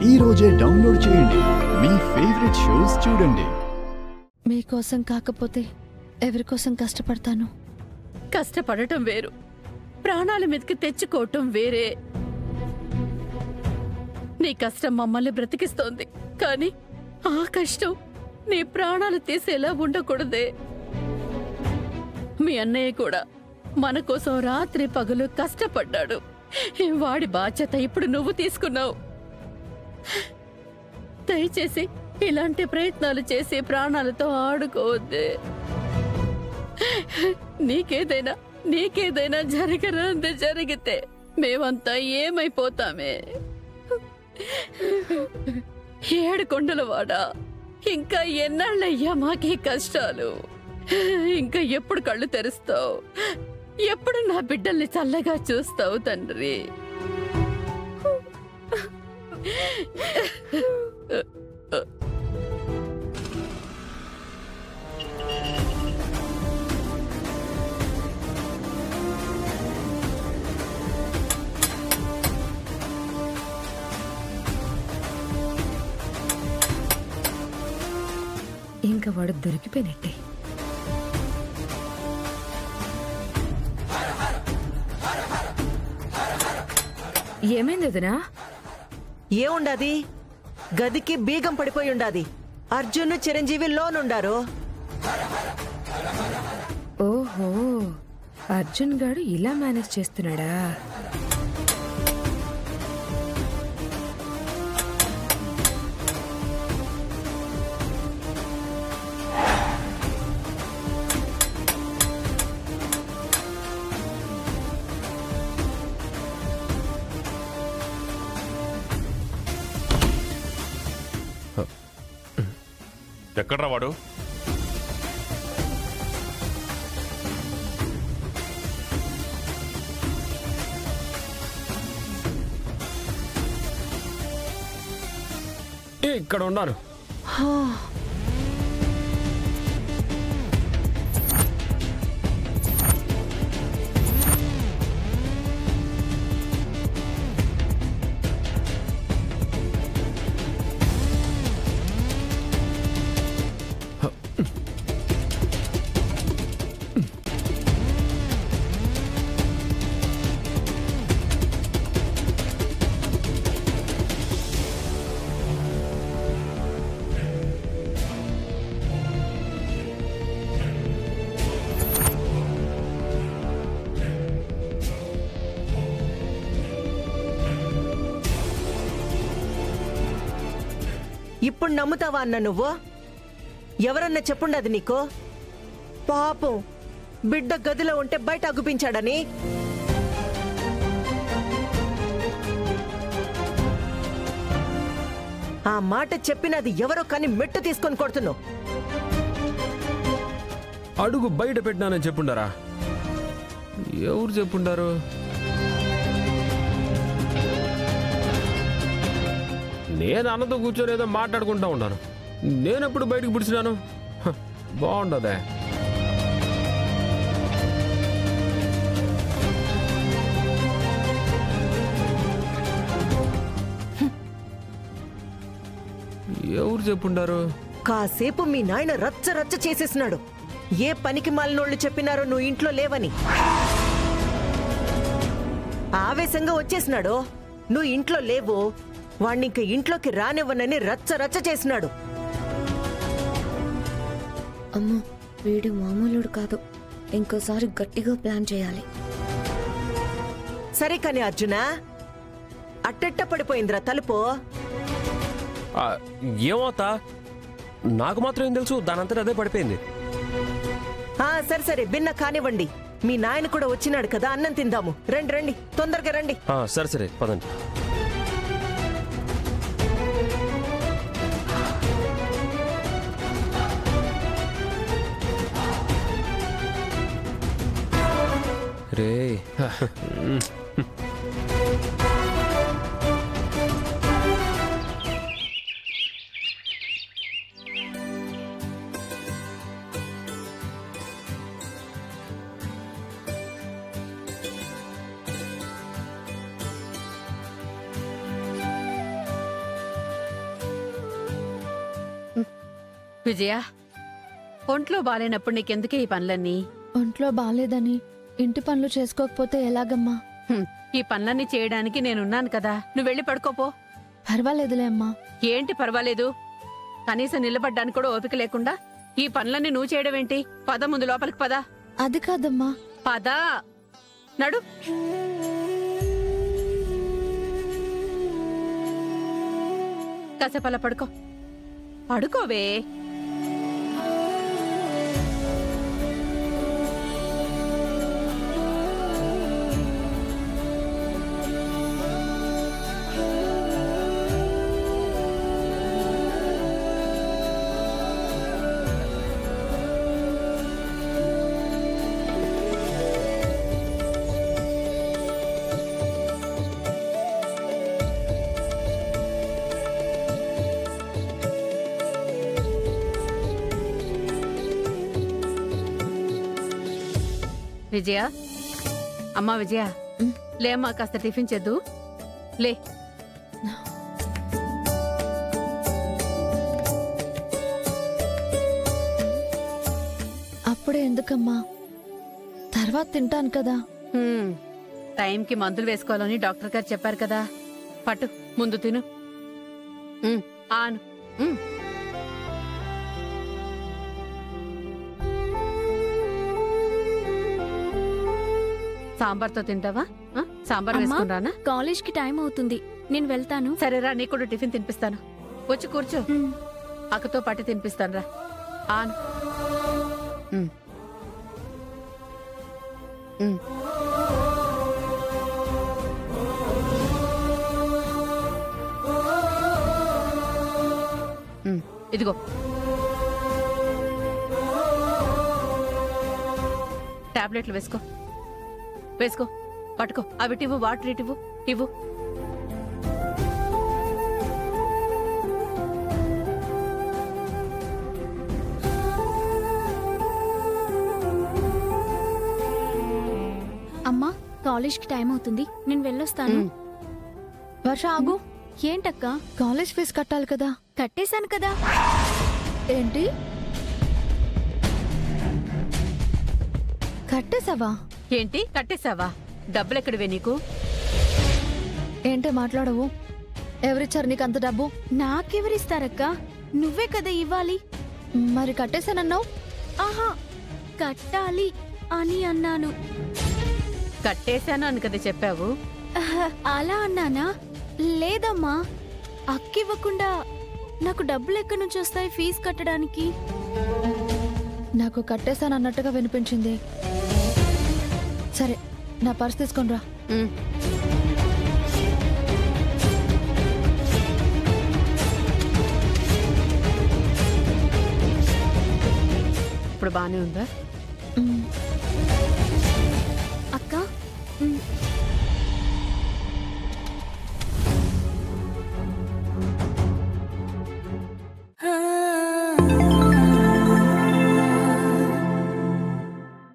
ఈ రోజే డౌన్లోడ్ చేయండి. మీ ఫేవరెట్ షోస్ చూడండి. మీకోసం కాకపోతే ఎవరి కోసం కష్టపడతాను? కష్టపడటం వేరు, ప్రాణాల మీదకి తెచ్చుకోవటం వేరే. నీ కష్టం మమ్మల్ని బ్రతికిస్తోంది, కానీ ఆ కష్టం నీ ప్రాణాలు తీసేలా ఉండకూడదే. మీ అన్నయ్య కూడా మన కోసం రాత్రి పగలు కష్టపడ్డాడు. వాడి బాధ్యత ఇప్పుడు నువ్వు తీసుకున్నావు. దయచేసి ఇలాంటి ప్రయత్నాలు చేసి ప్రాణాలతో ఆడుకోవద్దే. నీకేదైనా జరగరాంది జరిగితే మేమంతా ఏమైపోతామే? ఏడుకొండలవాడా, ఇంకా ఎన్నాళ్ళయ్యా మాకీ కష్టాలు? ఇంకా ఎప్పుడు కళ్ళు తెరుస్తావు? ఎప్పుడు నా బిడ్డల్ని చల్లగా చూస్తావు తండ్రి? ఇంకా వాడు దొరికిపోయినట్టే. ఏమైంది వదినా? ఏముండాది? గదికి బీగం పడిపోయి ఉండాది. అర్జున్ చిరంజీవి లోనుండారు. ఓహో, అర్జున్ గాడు ఇలా మేనేజ్ చేస్తున్నాడా? ఎక్కడ్రా వాడు? ఇక్కడ ఉన్నాను. ఇప్పుడు నమ్ముతావా అన్న నువ్వు? ఎవరన్నా చెప్పుండది నీకు? పాపం బిడ్డ గదిలో ఉంటే బయట అగుపించాడని. ఆ మాట చెప్పినది ఎవరో కానీ మెట్టు తీసుకొని కొడుతున్నావు. అడుగు బయట పెట్టినానని చెప్పుండారా? ఎవరు చెప్పుండారు? నేను అన్నతో కూర్చొని ఏదో మాట్లాడుకుంటా ఉన్నాను. నేనెప్పుడు బయటకు పిడిచినాను? బాగుండదే. ఎవరు చెప్పుండారు? కాసేపు మీ నాయన రచ్చ రచ్చ చేసేసినాడు. ఏ పనికి మాలినోళ్ళు చెప్పినారో నువ్వు ఇంట్లో లేవని. ఆవేశంగా వచ్చేసినాడు. నువ్వు ఇంట్లో లేవు, వాణ్ణి ఇంక ఇంట్లోకి రానివ్వనని రచ్చ రచ్చ చేసినాడు. అమ్మో, వీడు మామూలుడు కాదు. ఇంకోసారి గట్టిగా ప్లాన్ చేయాలి. సరే కాని అర్జున, అట్టెట్ట పడిపోయిందిరా తలుపు? ఏమవుతా, నాకు మాత్రం ఏం తెలుసు, దానంతా అదే పడిపోయింది. సరే సరే, బిన్న కానివ్వండి. మీ నాయన కూడా వచ్చినాడు కదా, అన్నం తిందాము. రండి రండి, తొందరగా రండి. సరే సరే, పదండి. రే విజయ, ఒంట్లో బాలేనప్పుడు నీకెందుకే ఈ పనులన్నీ? ఒంట్లో బాలేదని ఇంటి పనులు చేసుకోకపోతే ఎలాగమ్మా? ఈ పనులన్నీ చేయడానికి నేనున్నాను కదా, నువ్వు వెళ్ళి పడుకోపో. పర్వాలేదులే అమ్మా. ఏంటి పర్వాలేదు? కనీసం నిలబడ్డానికి కూడా ఓపిక లేకుండా ఈ పనులన్నీ నువ్వు చేయడం ఏంటి? పద, ముందు లోపలికి పద. అది కాదమ్మా. పద, నడు. కాసేపు అలా పడుకో. పడుకోవే. విజయ, అమ్మా విజయ, లే అమ్మా, కాస్త టిఫిన్ చేద్దు. లే. అప్పుడే ఎందుకమ్మా? తర్వాత తింటాను కదా. టైంకి మందులు వేసుకోవాలని డాక్టర్ గారు చెప్పారు కదా. పట్టు, ముందు తిను. ఆను. సాంబార్తో తింటావా? సాంబార్ వేసుకున్నానా? కాలేజ్కి టైం అవుతుంది, నేను వెళ్తాను. సరేరా, నీకు కూడా టిఫిన్ తినిపిస్తాను. వచ్చి కూర్చో, అక్కతో పాటు తినిపిస్తాను రా. ఆన్. ఇదిగో టాబ్లెట్లు వేసుకో. వేసుకో, పట్టుకో. అవిటివ్వు, వాటర్ ఇటివ్వు, ఇవ్వు. అమ్మా, కాలేజ్కి టైం అవుతుంది, నేను వెళ్ళొస్తాను. వర్ష ఆగు. ఏంటక్క? కాలేజ్ ఫీజు కట్టాలి కదా. కట్టేశాను కదా. ఏంటి? కట్టేశావా? ఏంటి కట్టేశావా? డబ్బులెక్కడివే నీకు? ఏంటి మాట్లాడవు? ఎవరిచ్చారు నీకు అంత డబ్బు? నాకెవరిస్తారక్క? నువ్వే కదా ఇవ్వాలి. మరి కట్టేశానన్నావు. ఆహా, కట్టాలి అని అన్నాను. కట్టేశాను అని కదా చెప్పావు. అలా అన్నానా? లేదమ్మా, అక్కివ్వకుండా నాకు డబ్బులు ఎక్కడి నుంచి వస్తాయి ఫీజు కట్టడానికి? నాకు కట్టేశానన్నట్టుగా వినిపించింది. సరే, నా పర్స్ తీసుకొని రా. ఇప్పుడు బానే ఉందా?